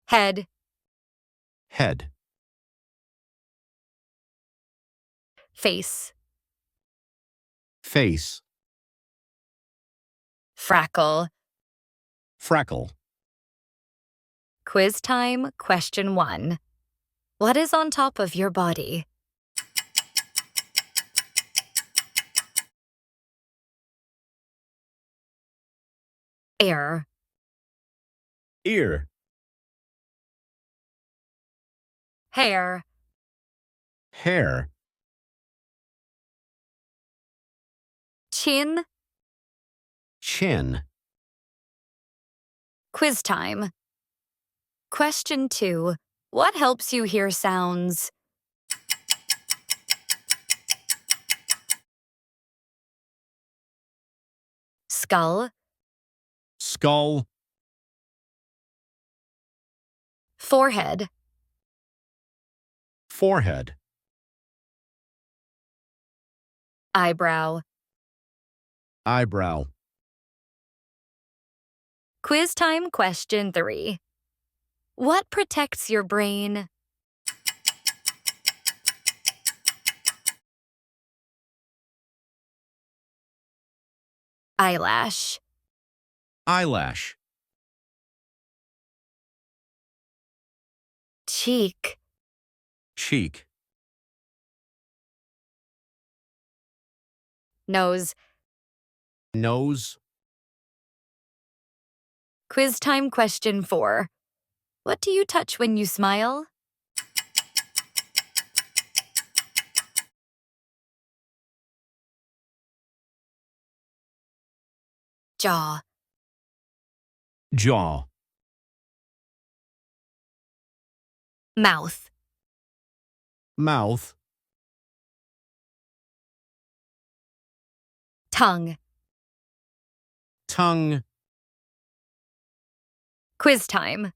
Head. Head. Face. Face. Freckle. Freckle. Quiz time, question 1. What is on top of your body? Air. Ear. Hair. Hair. Chin. Chin. Quiz time. Question 2. What helps you hear sounds? Skull. Skull. Forehead. Forehead. Eyebrow. Eyebrow. Quiz time, question 3. What protects your brain? Eyelash. Eyelash. Cheek. Cheek. Nose. Nose. Quiz time, question 4. What do you touch when you smile? Jaw. Jaw. Mouth. Mouth. Tongue. Tongue. Quiz time.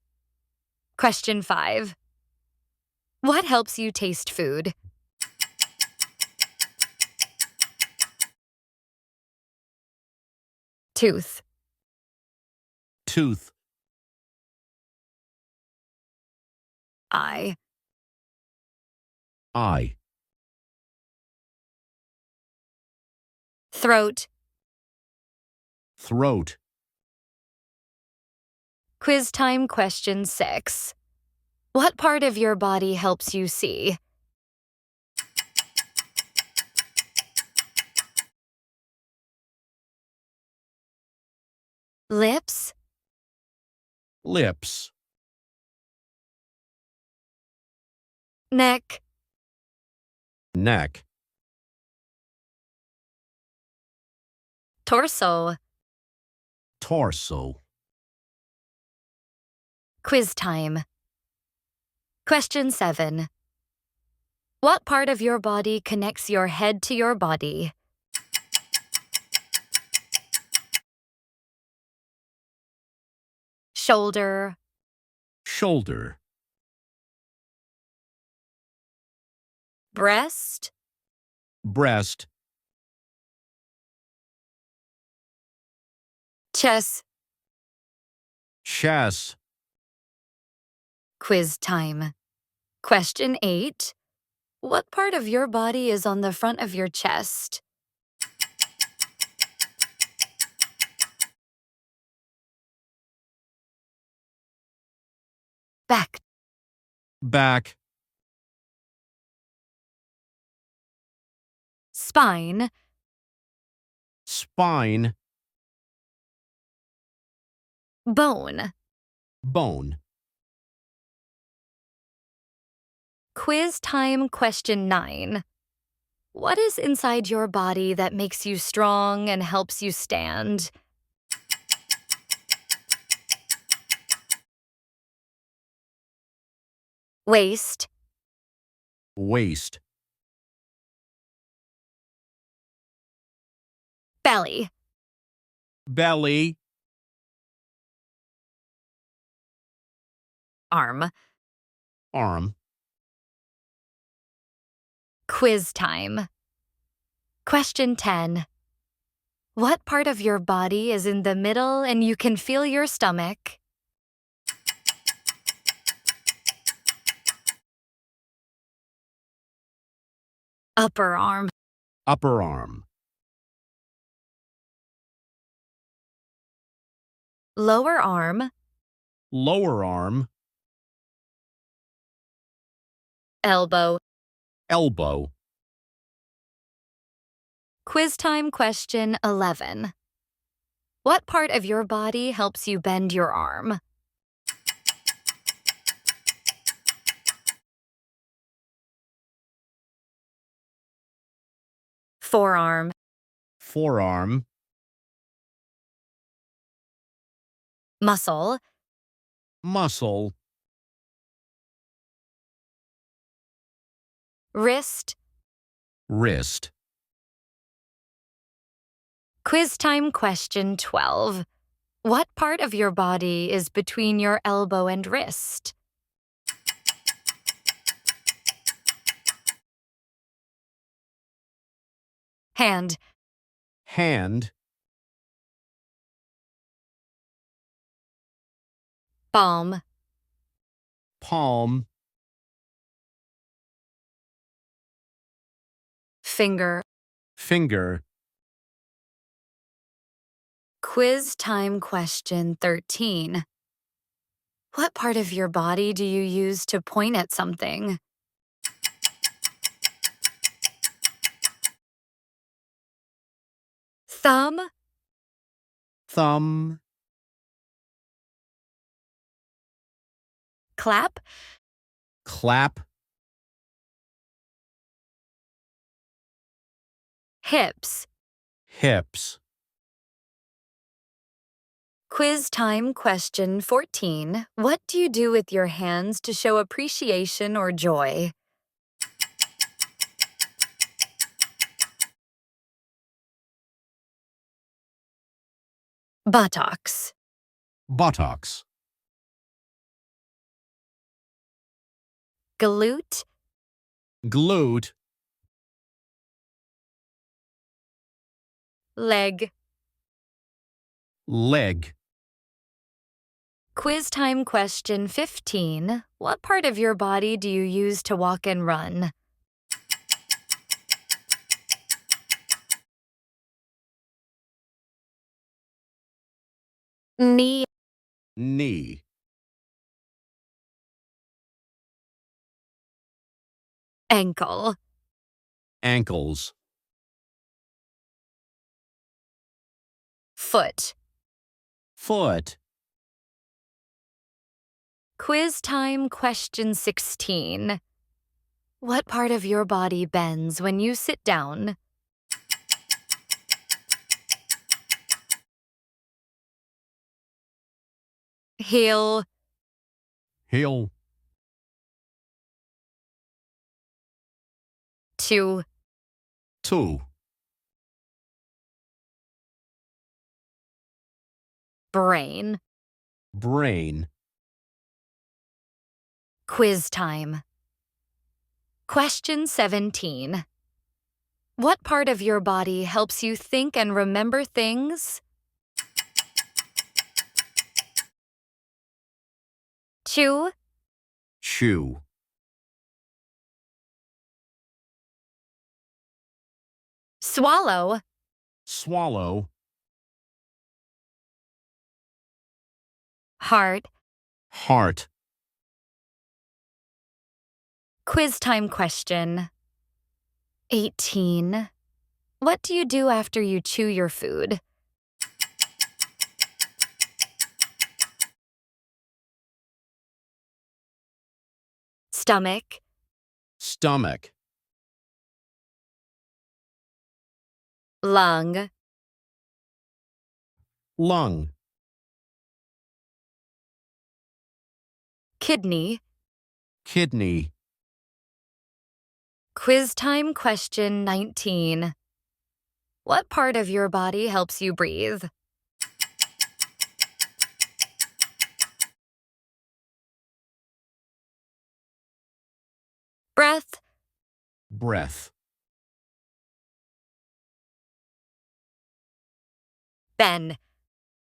Question 5. What helps you taste food? Tooth. Tooth. Eye. Eye. Throat. Throat. Quiz time, question 6. What part of your body helps you see? Lips. Lips. Neck. Neck. Torso. Torso. Quiz time. Question 7. What part of your body connects your head to your body? Shoulder. Shoulder. Breast. Breast. Chest. Chest. Quiz time. Question 8. What part of your body is on the front of your chest? Back. Back. Spine. Spine. Bone. Bone. Quiz time, question 9. What is inside your body that makes you strong and helps you stand? Waist. Waist. Belly. Belly. Arm. Arm. Quiz time. Question 10. What part of your body is in the middle and you can feel your stomach? upper arm, upper arm, lower arm, lower arm, elbow. elbow, Quiz time question 11. What part of your body helps you bend your arm? Forearm, forearm, muscle, muscle, wrist. wrist, Quiz time question 12. What part of your body is between your elbow and wrist? Hand, hand, palm, palm, finger. finger, Quiz time question 13. What part of your body do you use to point at something? Thumb, thumb, clap, clap, hips. hips, Quiz time question 14. What do you do with your hands to show appreciation or joy? Buttocks, buttocks, glute, glute, leg. leg, Quiz time question 15. What part of your body do you use to walk and run? Knee, knee, ankle, ankles, foot. foot, Quiz time question 16. What part of your body bends when you sit down? Heel, heel, two. two, Brain. brain, Quiz time. Question 17. What part of your body helps you think and remember things? Chew, chew, swallow, swallow, heart. heart, Quiz time question 18. What do you do after you chew your food? Stomach, stomach, lung, lung, kidney. kidney, Quiz time question 19. What part of your body helps you breathe? Breath, breath, bend,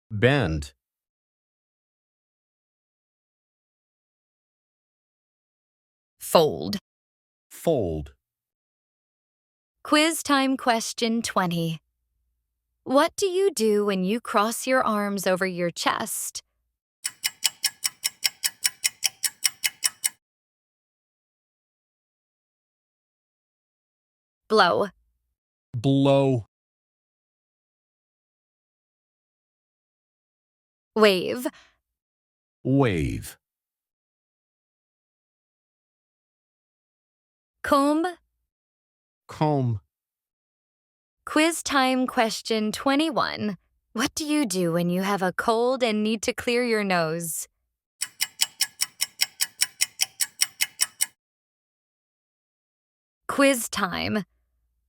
bend, fold. fold, Quiz time question 20. What do you do when you cross your arms over your chest? Blow. Blow. Wave. Wave. Comb. Comb. Quiz time question 21. What do you do when you have a cold and need to clear your nose? Quiz time.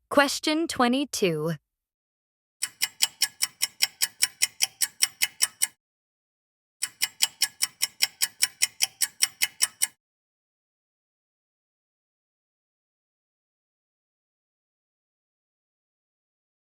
Question 22.